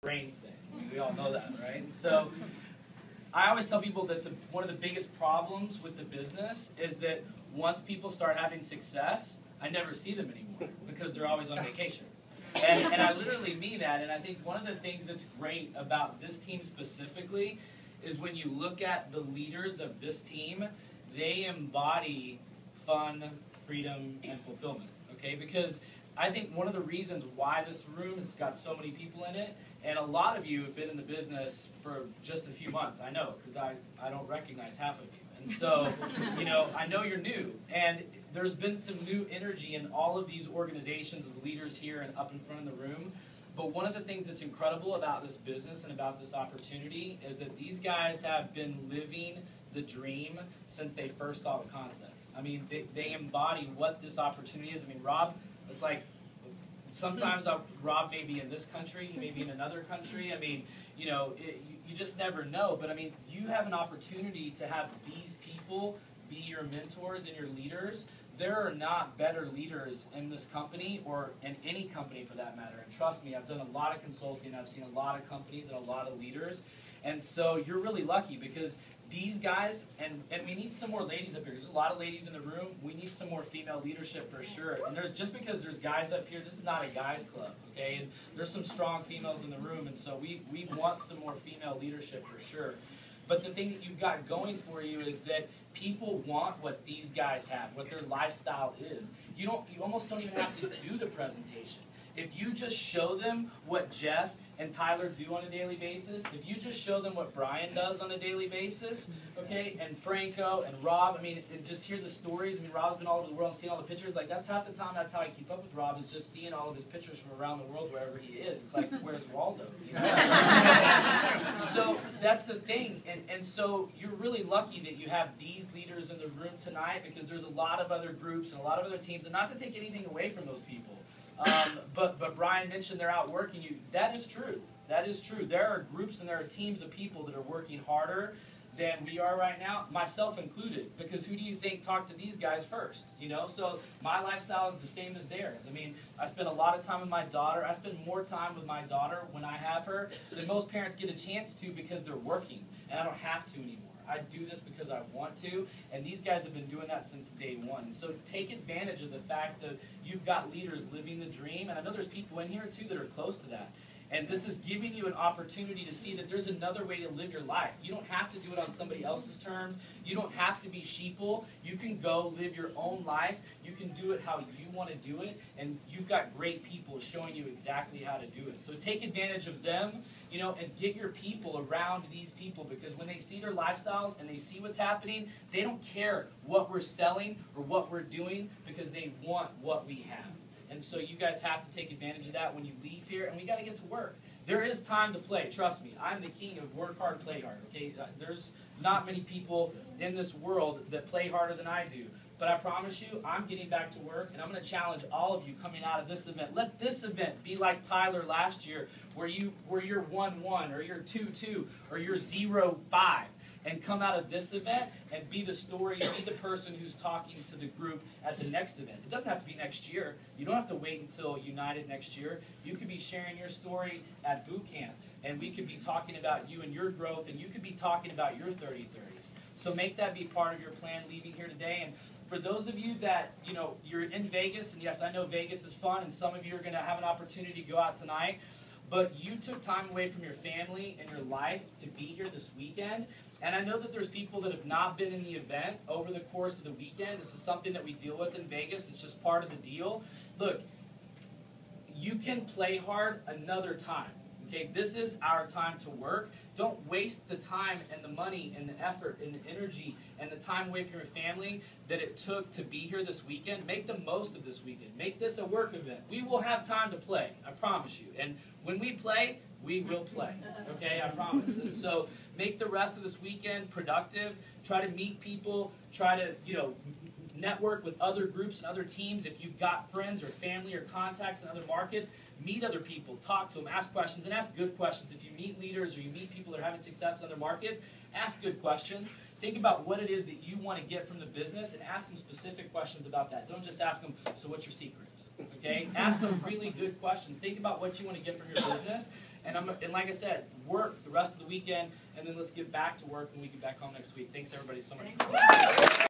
brain sing. We all know that, right? And so I always tell people that one of the biggest problems with the business is that once people start having success, I never see them anymore because they're always on vacation. And I literally mean that, and I think one of the things that's great about this team specifically is when you look at the leaders of this team, they embody fun, freedom, and fulfillment, okay? Because I think one of the reasons why this room has got so many people in it, and a lot of you have been in the business for just a few months, I know, because I don't recognize half of you. And so, you know, I know you're new, and there's been some new energy in all of these organizations, the leaders here and up in front of the room. But one of the things that's incredible about this business and about this opportunity is that these guys have been living the dream since they first saw the concept. I mean, they embody what this opportunity is. I mean, Rob, it's like sometimes Rob may be in this country, he may be in another country. I mean, you know, you just never know. But I mean, you have an opportunity to have these people be your mentors and your leaders. There are not better leaders in this company or in any company for that matter. And trust me, I've done a lot of consulting. I've seen a lot of companies and a lot of leaders. And so you're really lucky because these guys, and we need some more ladies up here. There's a lot of ladies in the room. We need some more female leadership for sure. And just because there's guys up here, this is not a guys club, okay? And there's some strong females in the room, and so we want some more female leadership for sure. But the thing that you've got going for you is that people want what these guys have, what their lifestyle is. You almost don't even have to do the presentation. If you just show them what Jeff and Tyler do on a daily basis, if you just show them what Brian does on a daily basis, okay, and Franco and Rob, I mean, and just hear the stories. I mean, Rob's been all over the world and seen all the pictures. Like, that's half the time, that's how I keep up with Rob, is just seeing all of his pictures from around the world wherever he is. It's like, where's Waldo? You know? So that's the thing. And so you're really lucky that you have these leaders in the room tonight because there's a lot of other groups and a lot of other teams, and not to take anything away from those people. But Brian mentioned they're out working you. That is true. That is true. There are groups and there are teams of people that are working harder than we are right now, myself included. Because who do you think talked to these guys first? You know, so my lifestyle is the same as theirs. I mean, I spend a lot of time with my daughter. I spend more time with my daughter when I have her than most parents get a chance to because they're working, and I don't have to anymore. I do this because I want to, and these guys have been doing that since day one. And so take advantage of the fact that you've got leaders living the dream, and I know there's people in here too that are close to that. And this is giving you an opportunity to see that there's another way to live your life. You don't have to do it on somebody else's terms. You don't have to be sheeple. You can go live your own life. You can do it how you want to do it, and you've got great people showing you exactly how to do it. So take advantage of them, you know, and get your people around these people, because when they see their lifestyles and they see what's happening, they don't care what we're selling or what we're doing because they want what we have. And so you guys have to take advantage of that when you leave here, and we got to get to work. There is time to play. Trust me, I'm the king of work hard, play hard. Okay, there's not many people in this world that play harder than I do. But I promise you, I'm getting back to work, and I'm going to challenge all of you coming out of this event. Let this event be like Tyler last year, where you're 1-1, or you're 2-2, or you're 0-5. And come out of this event and be the story, be the person who's talking to the group at the next event. It doesn't have to be next year. You don't have to wait until United next year. You could be sharing your story at boot camp, and we could be talking about you and your growth, and you could be talking about your 30-30s. So make that be part of your plan leaving here today. And for those of you that, you know, you're in Vegas, and yes, I know Vegas is fun, and some of you are going to have an opportunity to go out tonight, but you took time away from your family and your life to be here this weekend. And I know that there's people that have not been in the event over the course of the weekend. This is something that we deal with in Vegas. It's just part of the deal. Look, you can play hard another time. Okay, this is our time to work. Don't waste the time and the money and the effort and the energy and the time away from your family that it took to be here this weekend. Make the most of this weekend. Make this a work event. We will have time to play, I promise you. And when we play, we will play. Okay, I promise. And so make the rest of this weekend productive. Try to meet people. Try to, you know, network with other groups and other teams. If you've got friends or family or contacts in other markets, meet other people, talk to them, ask questions, and ask good questions. If you meet leaders or you meet people that are having success in other markets, ask good questions. Think about what it is that you want to get from the business and ask them specific questions about that. Don't just ask them, so what's your secret? Okay? Ask some really good questions. Think about what you want to get from your business And like I said, work the rest of the weekend, and then let's get back to work when we get back home next week. Thanks everybody so much for